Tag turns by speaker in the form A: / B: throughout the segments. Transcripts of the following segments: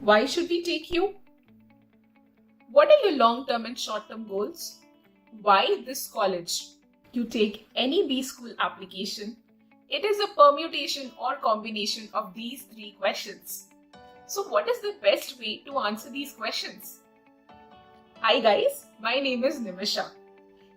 A: Why should we take you? What are your long-term and short-term goals? Why this college? You take any B school application. It is a permutation or combination of these three questions. So what is the best way to answer these questions? Hi guys, my name is Nimisha.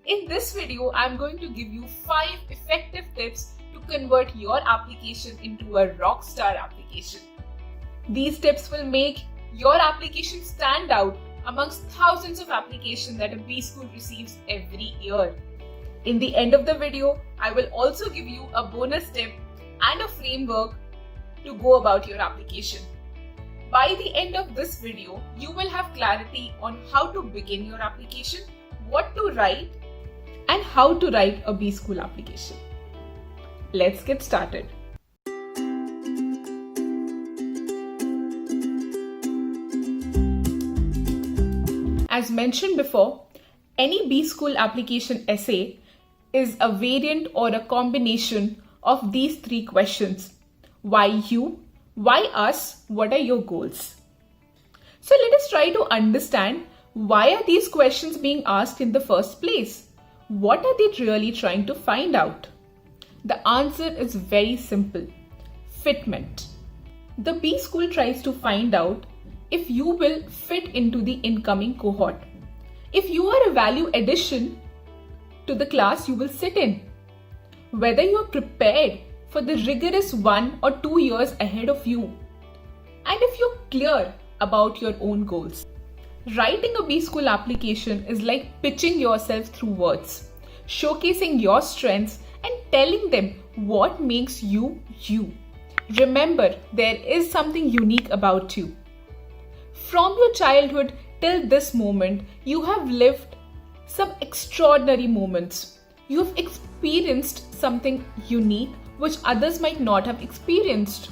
A: In this video, I'm going to give you 5 effective tips to convert your application into a rockstar application. These tips will make your application stand out amongst thousands of applications that a B school receives every year. In the end of the video, I will also give you a bonus tip and a framework to go about your application. By the end of this video, you will have clarity on how to begin your application, what to write, and how to write a B school application. Let's get started. As mentioned before, any B school application essay is a variant or a combination of these three questions. Why you? Why us? What are your goals? So let us try to understand why are these questions being asked in the first place? What are they really trying to find out? The answer is very simple. Fitment. The B school tries to find out if you will fit into the incoming cohort. If you are a value addition to the class you will sit in. Whether you are prepared for the rigorous 1 or 2 years ahead of you. And if you're clear about your own goals. Writing a B school application is like pitching yourself through words, showcasing your strengths and telling them what makes you you. Remember, there is something unique about you. From your childhood till this moment, you have lived some extraordinary moments. You have experienced something unique which others might not have experienced.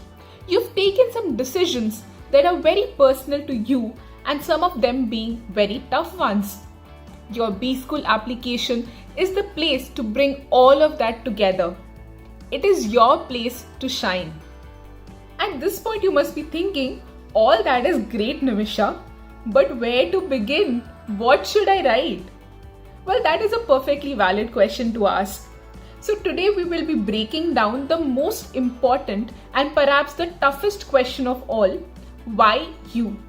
A: You've taken some decisions that are very personal to you and some of them being very tough ones. Your B school application is the place to bring all of that together. It is your place to shine. At this point you must be thinking, all that is great, Nimisha, but where to begin? What should I write? Well, that is a perfectly valid question to ask. So today we will be breaking down the most important and perhaps the toughest question of all, why you?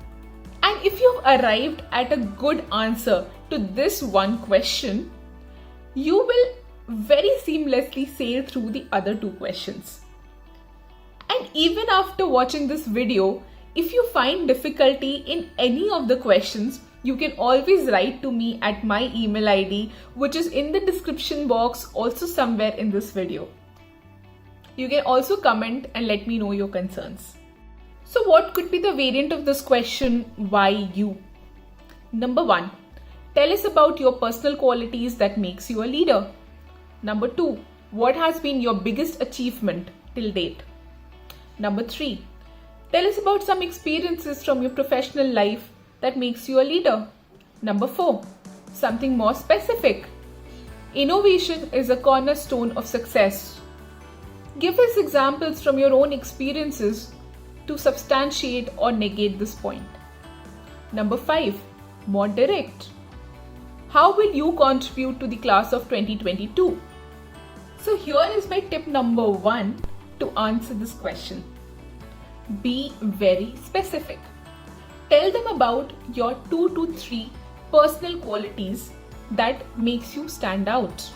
A: And if you've arrived at a good answer to this one question, you will very seamlessly sail through the other two questions. And even after watching this video, if you find difficulty in any of the questions, you can always write to me at my email ID, which is in the description box, also somewhere in this video. You can also comment and let me know your concerns. So what could be the variant of this question, why you? Number 1, tell us about your personal qualities that makes you a leader. Number 2, what has been your biggest achievement till date? Number 3, tell us about some experiences from your professional life that makes you a leader. Number 4, something more specific. Innovation is a cornerstone of success. Give us examples from your own experiences to substantiate or negate this point. Number 5, more direct. How will you contribute to the class of 2022? So here is my tip number 1 to answer this question. Be very specific. Tell them about your 2 to 3 personal qualities that makes you stand out.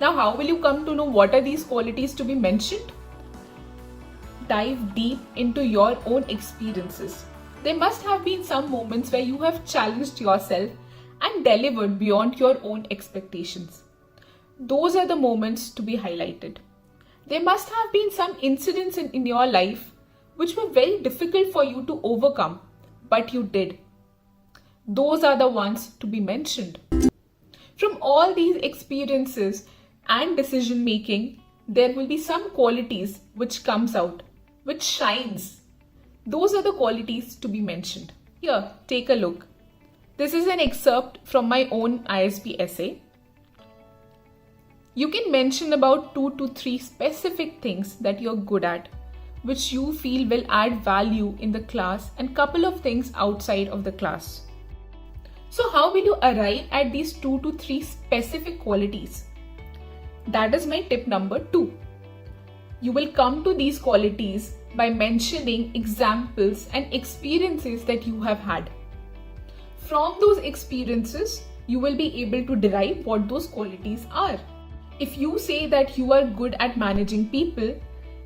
A: Now, how will you come to know what are these qualities to be mentioned? Dive deep into your own experiences. There must have been some moments where you have challenged yourself and delivered beyond your own expectations. Those are the moments to be highlighted. There must have been some incidents in your life which were very difficult for you to overcome. But you did. Those are the ones to be mentioned. From all these experiences and decision making, there will be some qualities which comes out, which shines. Those are the qualities to be mentioned. Here, take a look. This is an excerpt from my own ISB essay. You can mention about 2 to 3 specific things that you're good at, which you feel will add value in the class, and couple of things outside of the class. So how will you arrive at these 2 to 3 specific qualities? That is my tip number 2. You will come to these qualities by mentioning examples and experiences that you have had. From those experiences, you will be able to derive what those qualities are. If you say that you are good at managing people,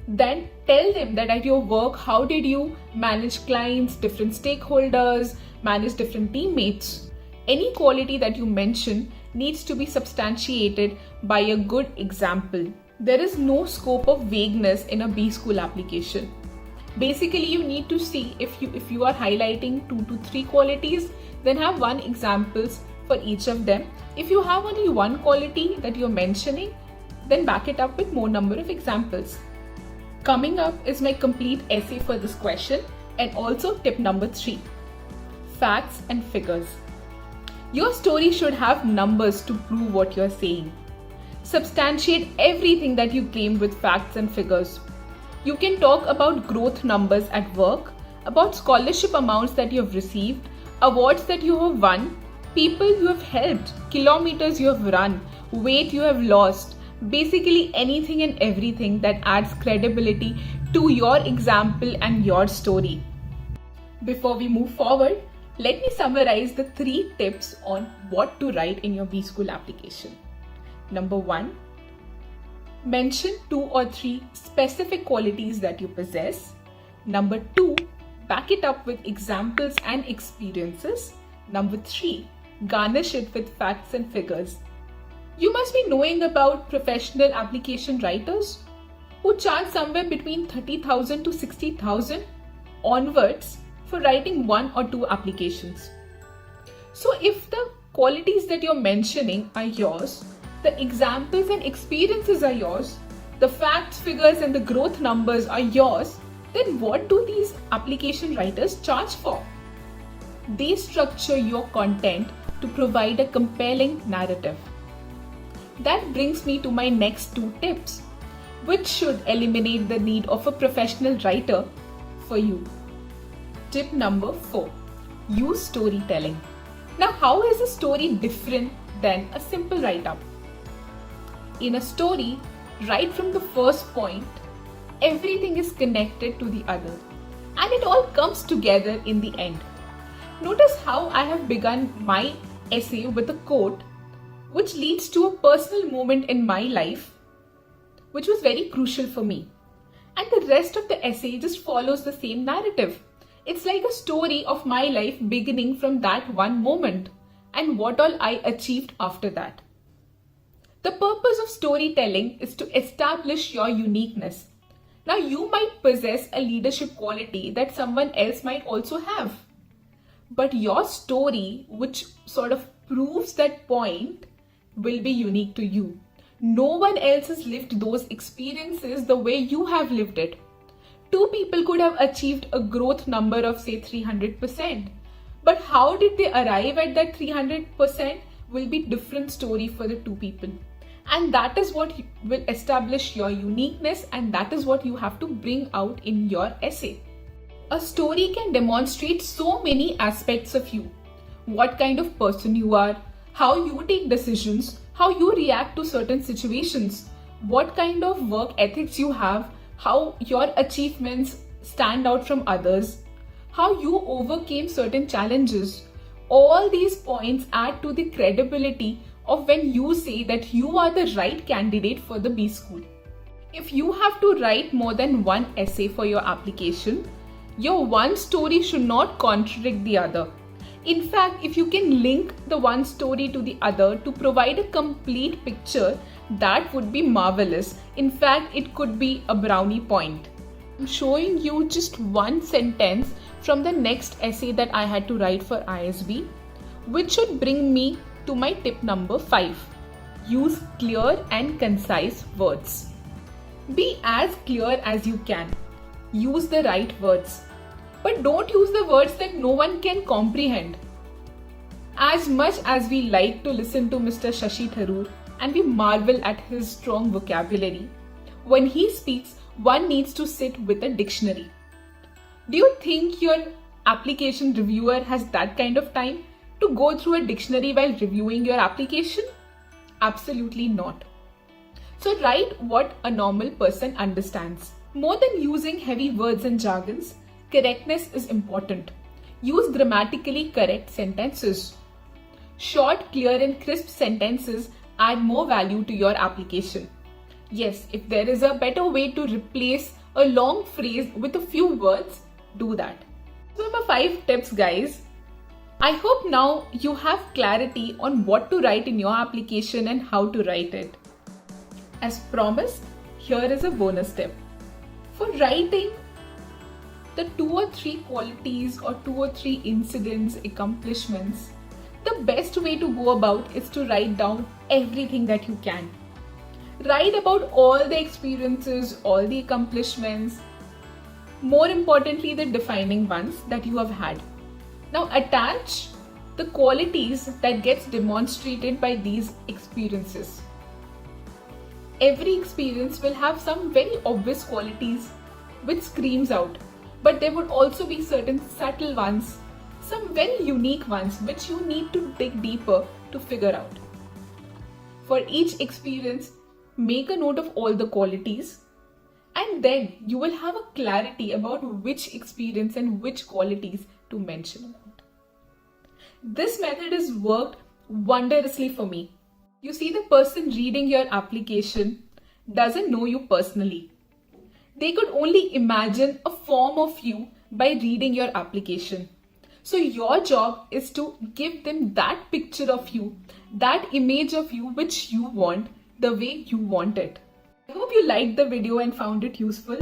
A: then tell them that at your work, how did you manage clients, different stakeholders, manage different teammates? Any quality that you mention needs to be substantiated by a good example. There is no scope of vagueness in a B School application. Basically, you need to see if you are highlighting 2 to 3 qualities, then have 1 examples for each of them. If you have only 1 quality that you're mentioning, then back it up with more number of examples. Coming up is my complete essay for this question and also tip number 3. Facts and figures. Your story should have numbers to prove what you're saying. Substantiate everything that you claim with facts and figures. You can talk about growth numbers at work, about scholarship amounts that you have received, awards that you have won, people you have helped, kilometers you have run, weight you have lost, basically anything and everything that adds credibility to your example and your story. Before we move forward, let me summarize the 3 tips on what to write in your B School application. Number 1, mention 2 or 3 specific qualities that you possess. Number 2, back it up with examples and experiences. Number 3, garnish it with facts and figures. You must be knowing about professional application writers who charge somewhere between 30,000 to 60,000 onwards for writing 1 or 2 applications. So if the qualities that you're mentioning are yours, the examples and experiences are yours, the facts, figures and the growth numbers are yours, then what do these application writers charge for? They structure your content to provide a compelling narrative. That brings me to my next 2 tips, which should eliminate the need of a professional writer for you. Tip number 4, use storytelling. Now, how is a story different than a simple write-up? In a story, right from the first point, everything is connected to the other, and it all comes together in the end. Notice how I have begun my essay with a quote which leads to a personal moment in my life which was very crucial for me. And the rest of the essay just follows the same narrative. It's like a story of my life beginning from that one moment and what all I achieved after that. The purpose of storytelling is to establish your uniqueness. Now, you might possess a leadership quality that someone else might also have. But your story, which sort of proves that point, will be unique to you. No one else has lived those experiences the way you have lived it. 2 people could have achieved a growth number of say 300%. But how did they arrive at that 300% will be different story for the 2 people. And that is what will establish your uniqueness, and that is what you have to bring out in your essay. A story can demonstrate so many aspects of you. What kind of person you are, how you take decisions, how you react to certain situations, what kind of work ethics you have, how your achievements stand out from others, how you overcame certain challenges. All these points add to the credibility of when you say that you are the right candidate for the B School. If you have to write more than 1 essay for your application, your one story should not contradict the other. In fact, if you can link the one story to the other to provide a complete picture, that would be marvelous. In fact, it could be a brownie point. I'm showing you just 1 sentence from the next essay that I had to write for ISB, which should bring me to my tip number 5. Use clear and concise words. Be as clear as you can. Use the right words. But don't use the words that no one can comprehend. As much as we like to listen to Mr. Shashi Tharoor and we marvel at his strong vocabulary, when he speaks, one needs to sit with a dictionary. Do you think your application reviewer has that kind of time to go through a dictionary while reviewing your application? Absolutely not. So write what a normal person understands. More than using heavy words and jargons, correctness is important. Use grammatically correct sentences. Short, clear and crisp sentences add more value to your application. Yes, if there is a better way to replace a long phrase with a few words, do that. So my 5 tips, guys. I hope now you have clarity on what to write in your application and how to write it. As promised, here is a bonus tip. For writing the 2 or 3 qualities or 2 or 3 incidents, accomplishments, the best way to go about is to write down everything that you can. Write about all the experiences, all the accomplishments, more importantly the defining ones that you have had. Now attach the qualities that gets demonstrated by these experiences. Every experience will have some very obvious qualities which screams out, but there would also be certain subtle ones, some very unique ones which you need to dig deeper to figure out. For each experience, make a note of all the qualities, and then you will have a clarity about which experience and which qualities to mention about. This method has worked wondrously for me. You see, the person reading your application doesn't know you personally. They could only imagine a form of you by reading your application. So your job is to give them that picture of you, that image of you which you want, the way you want it. I hope you liked the video and found it useful.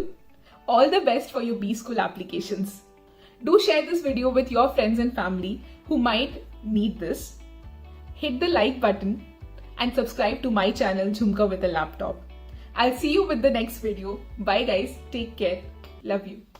A: All the best for your B-School applications. Do share this video with your friends and family who might need this. Hit the like button and subscribe to my channel Jhumka with a Laptop. I'll see you with the next video. Bye guys. Take care. Love you.